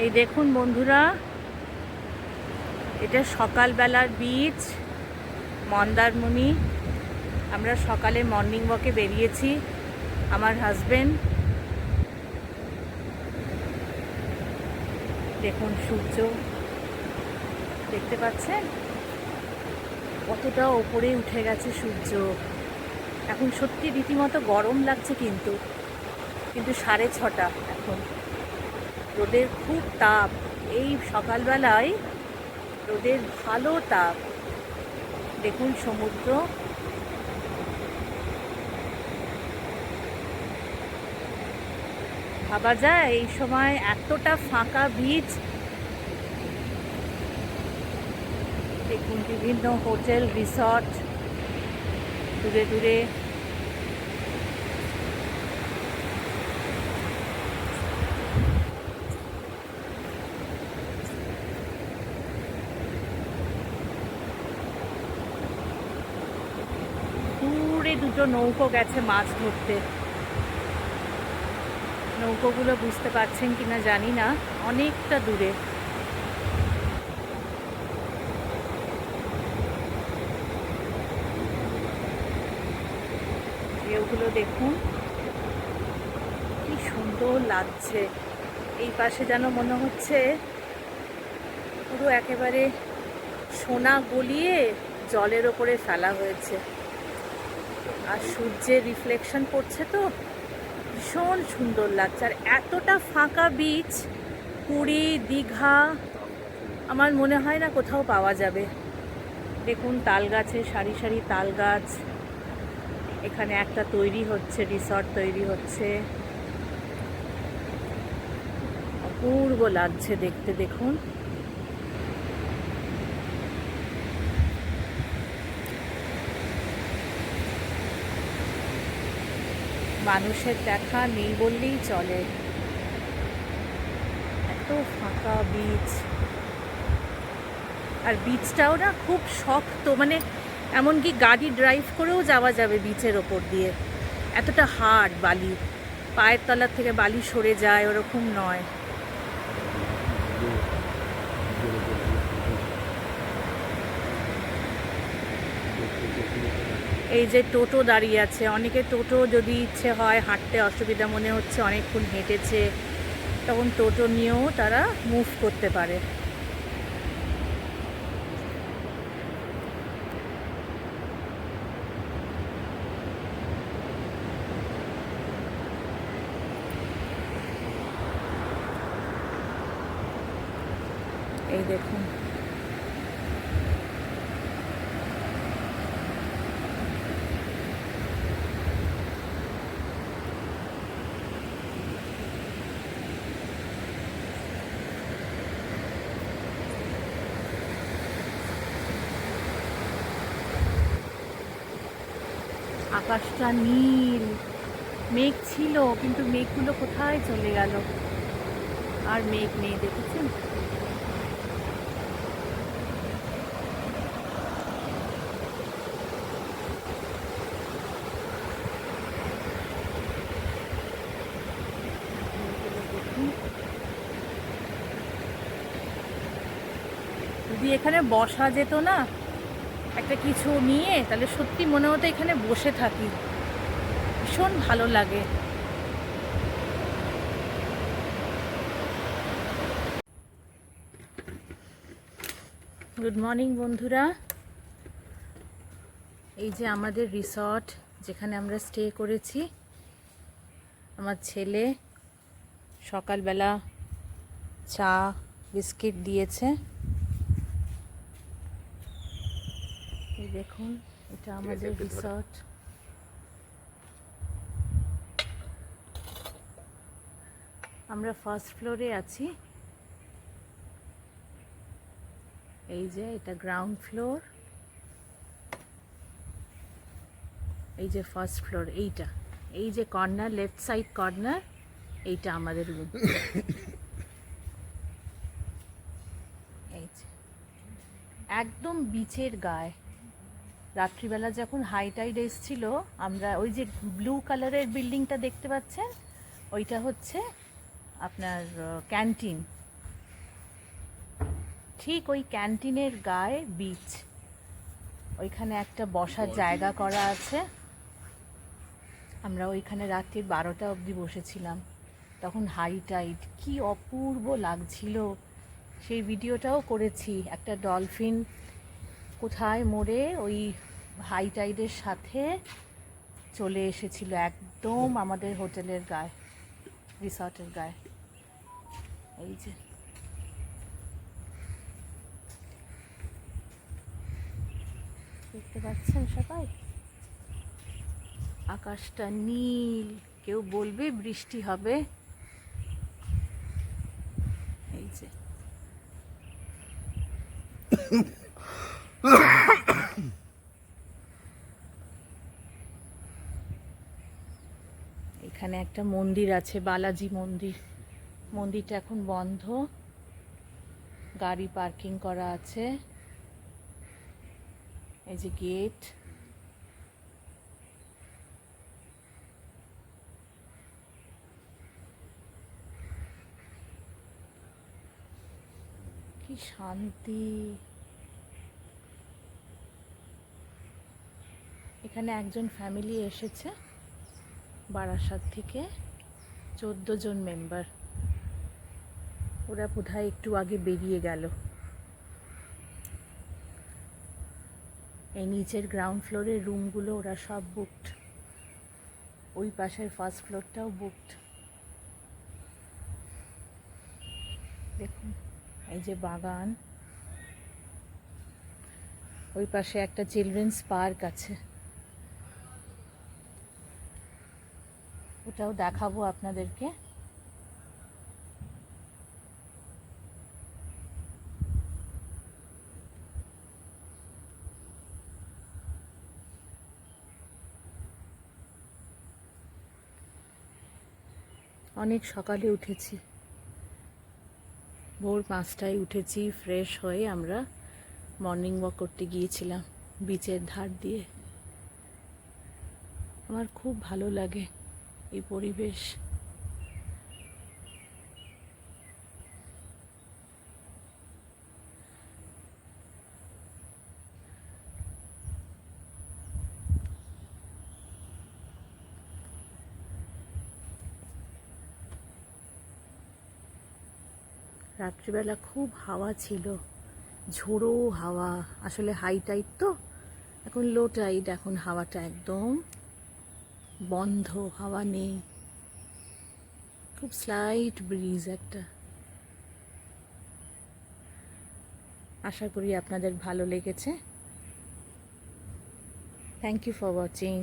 এই দেখুন বন্ধুরা, এটা সকালবেলার বিচ মন্দারমণি। আমরা সকালে মর্নিং ওয়াকে বেরিয়েছি, আমার হাজবেন্ড। দেখুন সূর্য দেখতে পাচ্ছেন, কতটা ওপরে উঠে গেছে সূর্য। এখন সত্যি রীতিমতো গরম লাগছে, কিন্তু 6:30 এখন। রোদের খুব তাপ, এই সকালবেলায় রোদের ভালো তাপ। দেখুন সমুদ্র, ভাবা যায় এই সময় এতটা ফাঁকা বিচ। দেখুন বিভিন্ন হোটেল রিসর্ট দূরে দূরে। দূরে দুটো নৌকো গেছে মাছ ধরতে। নৌকোগুলো বুঝতে পারছেন কিনা জানি না, অনেকটা দূরে। ঢেউগুলো দেখুন কি সুন্দর লাগছে। এই পাশে যেন মনে হচ্ছে পুরো একেবারে সোনা গলিয়ে জলের ওপরে ফেলা হয়েছে, আর সূর্যের রিফ্লেকশন পড়ছে তো ভীষণ সুন্দর লাগছে। আর এতটা ফাঁকা বিচ পুরী দীঘা আমার মনে হয় না কোথাও পাওয়া যাবে। দেখুন তাল গাছে সারি সারি তাল গাছ, এখানে একটা তৈরি হচ্ছে, রিসর্ট তৈরি হচ্ছে। অপূর্ব লাগছে দেখতে। দেখুন মানুষের দেখা নেই বললেই চলে, এত ফাঁকা বিচ। আর বিচটাও না খুব শক্ত, মানে এমনকি গাড়ি ড্রাইভ করেও যাওয়া যাবে বিচের ওপর দিয়ে, এতটা হার্ড বালি, পায়ের তলার থেকে বালি সরে যায় ওরকম নয়। এই যে টোটো দাঁড়িয়ে আছে, অনেকে টোটো যদি ইচ্ছে হয় হাঁটতে অসুবিধা মনে হচ্ছে, অনেকক্ষণ হেঁটেছে, তখন টোটো নিয়েও তারা মুভ করতে পারে। এই দেখুন আকাশটা নীল, মেঘ ছিল কিন্তু মেঘগুলো কোথায় চলে গেল, আর মেঘ নেই। দেখেছেন যদি এখানে বসা যেত না একটা কিছু নিয়ে, তাহলে সত্যি মনে হতো এখানে বসে থাকি, ভীষণ ভালো লাগে। গুড মর্নিং বন্ধুরা, এই যে আমাদের রিসর্ট যেখানে আমরা স্টে করেছি। আমার ছেলে সকালবেলা চা বিস্কিট দিয়েছে। এই দেখুন এটা আমাদের রিসর্ট। আমরা ফার্স্ট ফ্লোরে আছি। এই যে এটা গ্রাউন্ড ফ্লোর, এই যে ফার্স্ট ফ্লোর, এইটা এই যে কর্নার, লেফট সাইড কর্নার, এইটা আমাদের রুম। এই যে একদম বিচের গায়ে। রাত্রিবেলা যখন হাই টাইড এসছিল, আমরা ওই যে ব্লু কালারের বিল্ডিংটা দেখতে পাচ্ছেন, ওইটা হচ্ছে আপনার ক্যান্টিন। ঠিক ওই ক্যান্টিনের গায়ে বিচ, ওইখানে একটা বসার জায়গা করা আছে। আমরা ওইখানে রাত্রি 12টা অবধি বসেছিলাম, তখন হাই টাইড, কি অপূর্ব লাগছিল। সেই ভিডিওটাও করেছি। একটা ডলফিন কোথায় মোড়ে ওই হাই টাইডের সাথে চলে এসেছিল একদম আমাদের হোটেলের গায়ে, রিসর্টের গায়ে। এই যে দেখতে পাচ্ছেন সবাই, আকাশটা নীল, কেউ বলবে বৃষ্টি হবে। এই যে এখানে একটা মন্দির আছে, বালাজি মন্দির। মন্দিরটা এখন বন্ধ, গাড়ি পার্কিং করা আছে। এই যে গেট, কি শান্তি। এখানে একজন ফ্যামিলি এসেছে বারাসাত থেকে, 14 জন মেম্বার। ওরা বোধহয় একটু আগে বেরিয়ে গেল। এই নিচের গ্রাউন্ড ফ্লোরের রুমগুলো ওরা সব বুকড, ওই পাশের ফার্স্ট ফ্লোরটাও বুকড। দেখুন এই যে বাগান, ওই পাশে একটা চিলড্রেন্স পার্ক আছে, ওটাও দেখাবো আপনাদেরকে। অনেক সকালে উঠেছি, ভোর 5টায় উঠেছি। ফ্রেশ হয়ে আমরা মর্নিং ওয়াক করতে গিয়েছিলাম বিচের ধার দিয়ে। আমার খুব ভালো লাগে এই পরিবেশ। রাত্রিবেলা খুব হাওয়া ছিল, ঝোড়ো হাওয়া। আসলে হাই টাইড তো, এখন লো টাইড, এখন হাওয়াটা একদম বন্ধ, হাওয়া নেই, খুব স্লাইট ব্রিজ একটা। আশা করি আপনাদের ভালো লেগেছে। Thank you for watching.